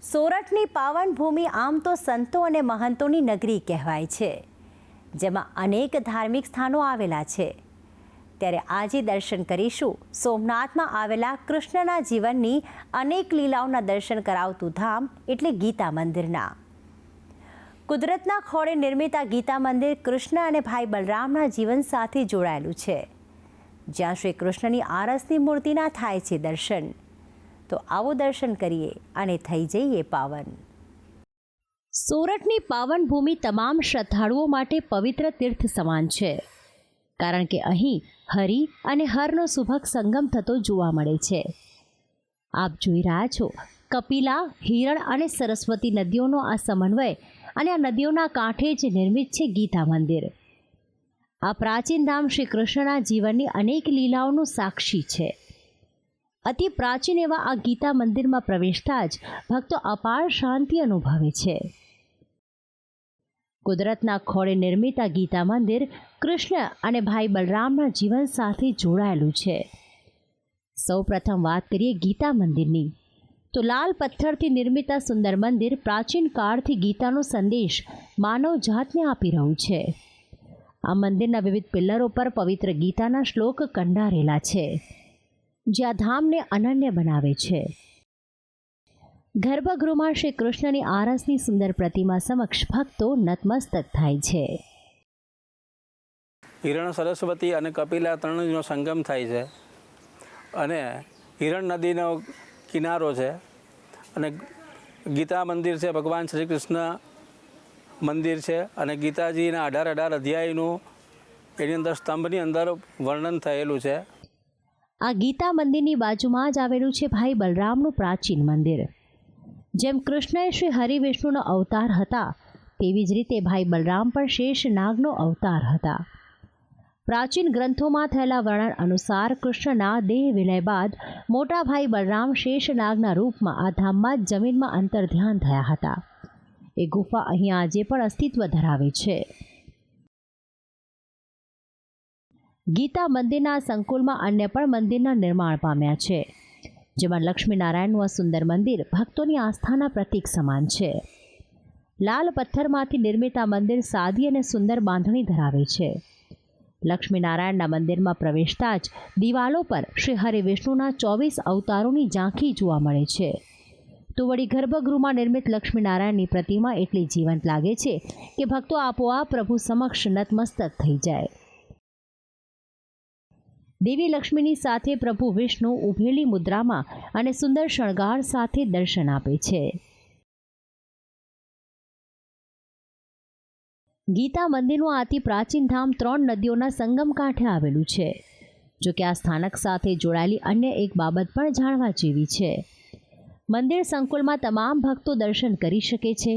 સોરઠની પાવન ભૂમિ આમ તો સંતો અને મહંતોની નગરી કહેવાય છે, જેમાં અનેક ધાર્મિક સ્થાનો આવેલા છે. ત્યારે આજે દર્શન કરીશું સોમનાથમાં આવેલા કૃષ્ણના જીવનની અનેક લીલાઓના દર્શન કરાવતું ધામ એટલે ગીતા મંદિરના. કુદરતના ખોળે નિર્મિત આ ગીતા મંદિર કૃષ્ણ અને ભાઈ બલરામના જીવન સાથે જોડાયેલું છે, જ્યાં શ્રી કૃષ્ણની આરસની મૂર્તિના થાય છે દર્શન. તો આવો દર્શન કરીએ અને થઈ જઈએ પાવન. સોરઠની પાવન ભૂમિ તમામ શ્રદ્ધાળુઓ માટે પવિત્ર તીર્થ સમાન છે, કારણ કે અહીં હરિ અને હરનો સુભગ સંગમ થતો જોવા મળે છે. આપ જોઈ રહ્યા છો કપિલા, હિરણ અને સરસ્વતી નદીઓનો આ સમન્વય, અને આ નદીઓના કાંઠે જ નિર્મિત છે ગીતા મંદિર. આ પ્રાચીન ધામ શ્રી કૃષ્ણના જીવનની અનેક લીલાઓનું સાક્ષી છે. અતિ પ્રાચીન એવા આ ગીતા મંદિરમાં પ્રવેશતા જ ભક્તો અપાર શાંતિ અનુભવે છે. કુદરતના ખોળે નિર્મિત આ ગીતા મંદિર કૃષ્ણ અને ભાઈ બલરામના જીવન સાથે જોડાયેલું છે. સૌ પ્રથમ વાત કરીએ ગીતા મંદિરની, તો લાલ પથ્થરથી નિર્મિત આ સુંદર મંદિર પ્રાચીન કાળથી ગીતાનો સંદેશ માનવ જાતને આપી રહ્યું છે. આ મંદિરના વિવિધ પિલ્લરો પર પવિત્ર ગીતાના શ્લોક કંડારેલા છે, જે આ ધામને અનન્ય બનાવે છે. ગર્ભગૃહમાં શ્રી કૃષ્ણની આરસની સુંદર પ્રતિમા સમક્ષ ભક્તો નતમસ્તક થાય છે. હિરણ, સરસ્વતી અને કપિલા ત્રણનો સંગમ થાય છે, અને હિરણ નદીનો કિનારો છે, અને ગીતા મંદિર છે, ભગવાન શ્રી કૃષ્ણ મંદિર છે, અને ગીતાજીના 18 અધ્યાયનું એની અંદર સ્તંભની અંદર વર્ણન થયેલું છે. આ ગીતા મંદિરની બાજુમાં જ આવેલું છે ભાઈ બલરામનું પ્રાચીન મંદિર. જેમ કૃષ્ણએ શ્રી હરિવિષ્ણુનો અવતાર હતા, તેવી જ રીતે ભાઈ બલરામ પણ શેષ નાગનો અવતાર હતા. પ્રાચીન ગ્રંથોમાં થયેલા વર્ણન અનુસાર કૃષ્ણના દેહ વિલય બાદ મોટા ભાઈ બલરામ શેષ નાગના રૂપમાં આ ધામમાં જ જમીનમાં અંતર્ધ્યાન થયા હતા. એ ગુફા અહીં આજે પણ અસ્તિત્વ ધરાવે છે. ગીતા મંદિરના સંકુલમાં અન્ય પણ મંદિરના નિર્માણ પામ્યા છે, જેમાં લક્ષ્મીનારાયણનું આ સુંદર મંદિર ભક્તોની આસ્થાના પ્રતીક સમાન છે. લાલ પથ્થરમાંથી નિર્મિત આ મંદિર સાદી અને સુંદર બાંધણી ધરાવે છે. લક્ષ્મીનારાયણના મંદિરમાં પ્રવેશતા જ દિવાલો પર શ્રી હરિવિષ્ણુના 24 અવતારોની ઝાંખી જોવા મળે છે. તો વળી ગર્ભગૃહમાં નિર્મિત લક્ષ્મીનારાયણની પ્રતિમા એટલી જીવંત લાગે છે કે ભક્તો આપોઆપ પ્રભુ સમક્ષ નતમસ્તક થઈ જાય. દેવી લક્ષ્મીની સાથે પ્રભુ વિષ્ણુ ઉભેલી મુદ્રામાં અને સુંદર શણગાર સાથે દર્શન આપે છે. ગીતા મંદિરનું અતિ પ્રાચીન ધામ 3 નદીઓના સંગમ કાંઠે આવેલું છે. જોકે આ સ્થાનક સાથે જોડાયેલી અન્ય એક બાબત પણ જાણવા જેવી છે. મંદિર સંકુલમાં તમામ ભક્તો દર્શન કરી શકે છે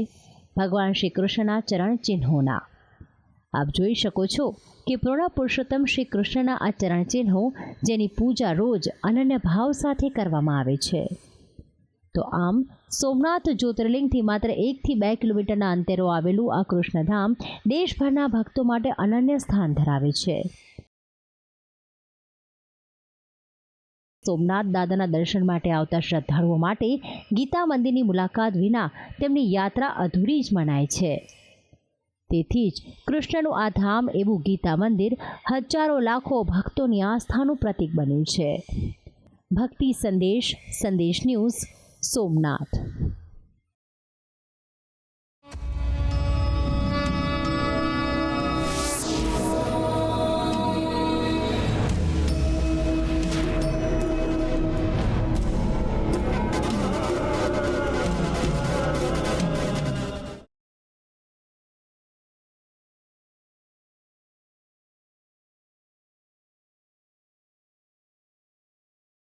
ભગવાન શ્રી કૃષ્ણના ચરણ ચિહ્નોના. આપ જોઈ શકો છો કે પૂર્ણ પુરુષોત્તમ શ્રી કૃષ્ણના આ ચરણ ચિહ્નો, જેની પૂજા રોજ અનન્ય ભાવ સાથે કરવામાં આવે છે. તો આમ સોમનાથ જ્યોતિર્લિંગથી માત્ર 1 થી 2 કિલોમીટરના અંતરે આવેલું આ કૃષ્ણધામ દેશભરના ભક્તો માટે અનન્ય સ્થાન ધરાવે છે. સોમનાથ દાદાના દર્શન માટે આવતા શ્રદ્ધાળુઓ માટે ગીતા મંદિરની મુલાકાત વિના તેમની યાત્રા અધૂરી જ મનાય છે. તેથી જ કૃષ્ણનું આ ધામ એવું ગીતા મંદિર હજારો લાખો ભક્તોની આસ્થાનું પ્રતીક બન્યું છે. ભક્તિ સંદેશ, સંદેશ ન્યૂઝ, સોમનાથ.